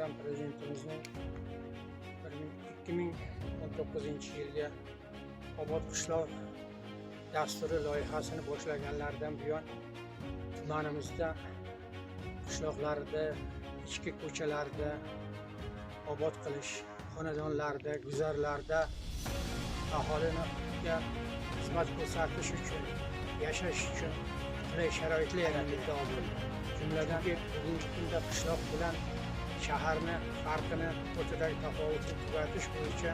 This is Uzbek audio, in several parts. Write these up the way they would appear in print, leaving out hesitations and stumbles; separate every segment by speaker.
Speaker 1: muhtaram prezidentimizning 2019-yilga obod qishloq dasturi loyihasini boshlaganlaridan buyon tumanimizda qishloqlarda, ichki ko'chalarda obod qilish, xonadonlarda, guzarlarda aholiga xizmat ko'rsatish uchun, yashash uchun qulay sharoitlar yaratildi. Jumladan bugungi kunda qishloq bilan shaharni farqini, o'rtadagi tafovutni tugatish bo'yicha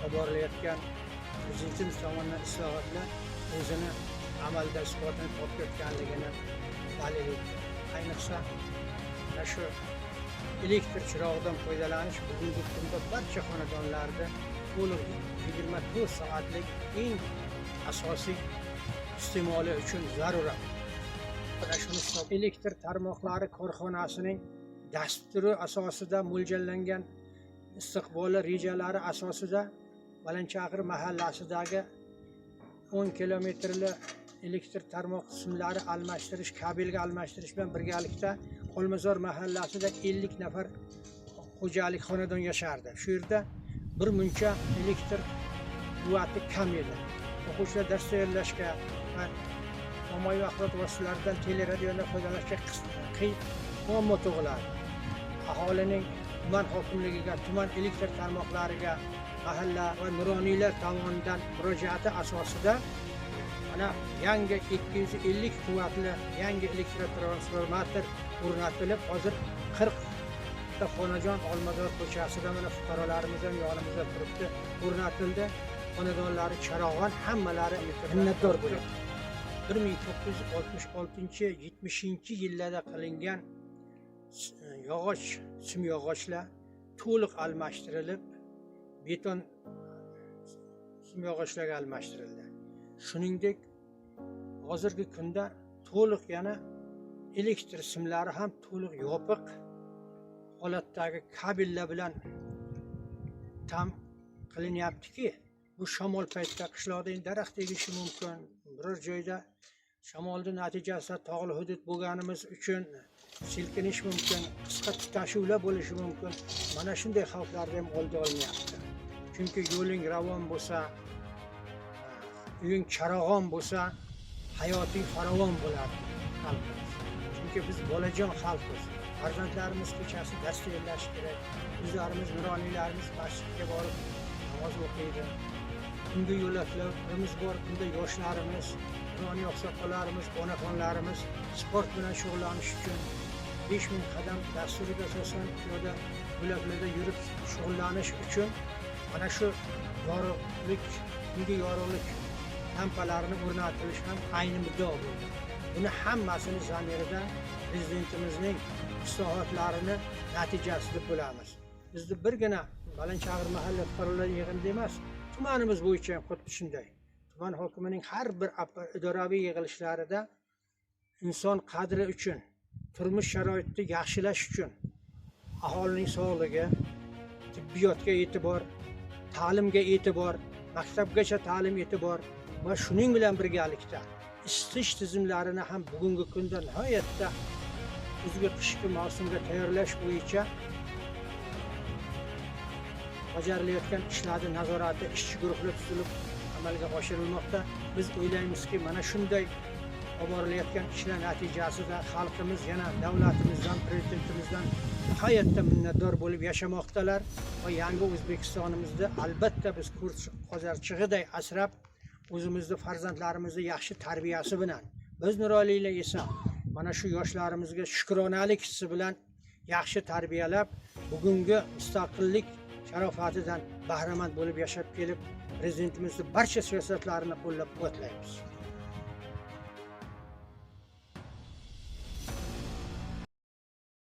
Speaker 1: olib borilayotgan prezidentimiz tomonidan islohotlar o'zini amalda isbotini topayotganligini dalil etdi. Ayniqsa mana shu elektr chirog'idan foydalanish bugungi kunda barcha xonadonlarda to'liq 24 soatlik eng asosiy iste'moli uchun zarurat. Elektr tarmoqlari korxonasining dasturi asosida mo'ljallangan istiqbolli rejalari asosida Balandchaqir mahallasidagi 10 kilometrli elektr tarmoq simlari almashtirish, kabelga almashtirish bilan birgalikda Olmazor mahallasida 50 nafar xo'jalik xonadon yashardi. Shu yerda bir muncha elektr quvvati kam edi. O'quvchilar dars tayyorlashga va ommaviy axborot vositalaridan teleradiodan foydalanishga muammo tug'iladi. Aholining tuman hokimligiga, tuman elektr tarmoqlariga, mahalla va nuroniylar tomonidan murojaati asosida mana yangi 250 quvvatli yangi elektrotransformator o'rnatilib, hozir 40 ta xonajon Olmazor ko'chasida mana fuqarolarimiz ham yonimizda turibdi, o'rnatildi. Xonadonlari charog'on, hammalari minnatdor bo'ladi. 1966-70 yillarda qilingan yog'och, sim yog'ochlar to'liq almashtirilib, beton sim yog'ochlarga almashtirildi. Shuningdek, hozirgi kunda to'liq yana elektr simlari ham to'liq yopiq holatdagi kabellar bilan tam qilinyaptiki, bu shamol paytida qishloqda daraxt egishi mumkin, biror joyda shamolning natijasida tog'li hudud bo'lganimiz uchun silkinish mumkin, qisqa tutashuvlar bo'lishi mumkin. Mana shunday xavflarni ham oldi olinyapti. Chunki yo'ling ravon bo'lsa, uying charog'on bo'lsa, hayoting farovon bo'ladi xalqimiz. Chunki biz bolajon xalqmiz. Farzandlarimiz kechasi dars tayyorlashi kerak. Bizlarimiz, nuroniylarimiz masjidga borib namoz o'qiydi. Bunga yo'laklarimiz bor, bunda yoshlarimiz, nuroniy oqsoqollarimiz, onaxonlarimiz sport bilan shug'ullanish uchun 5000 qadam dasturiga asosan piyoda yo'laklarda yurib shug'ullanish uchun mana shu yorug'lik, bunga yorug'lik lampalarini o'rnatilish ham ayni muddao bo'ldi. Buni hammasini zamirida prezidentimizning islohotlarini natijasi deb bilamiz. Bizda birgina Balandchaqir mahalla fuqarolar yig'inida emas, tumanimiz bo'yicha ham xuddi shunday. Tuman hokimining har bir idoraviy yig'ilishlarida inson qadri uchun, turmush sharoitini yaxshilash uchun, aholining sog'ligi, tibbiyotga e'tibor, ta'limga e'tibor, maktabgacha ta'lim e'tibor va shuning bilan birgalikda isitish tizimlarini ham bugungi kunda nihoyatda kuzgi qishki mavsumga tayyorlash bo'yicha bajarilayotgan ishlarning nazorati ishchi guruhlar tuzilib amalga oshirilmoqda. Biz o'ylaymizki, mana shunday olib borilayotgan ishlar natijasida xalqimiz yana davlatimizdan, prezidentimizdan nihoyatda minnatdor bo'lib yashamoqdalar va yangi O'zbekistonimizda albatta biz kurs qozarchig'iday asrab, o'zimizni farzandlarimizni yaxshi tarbiyasi bilan, biz nuroniylar esa mana shu yoshlarimizga shukronalik hissi bilan yaxshi tarbiyalab, bugungi mustaqillik sharofatidan bahramand bo'lib yashab kelib, prezidentimizning barcha siyosatlarini qo'llab-quvvatlaymiz.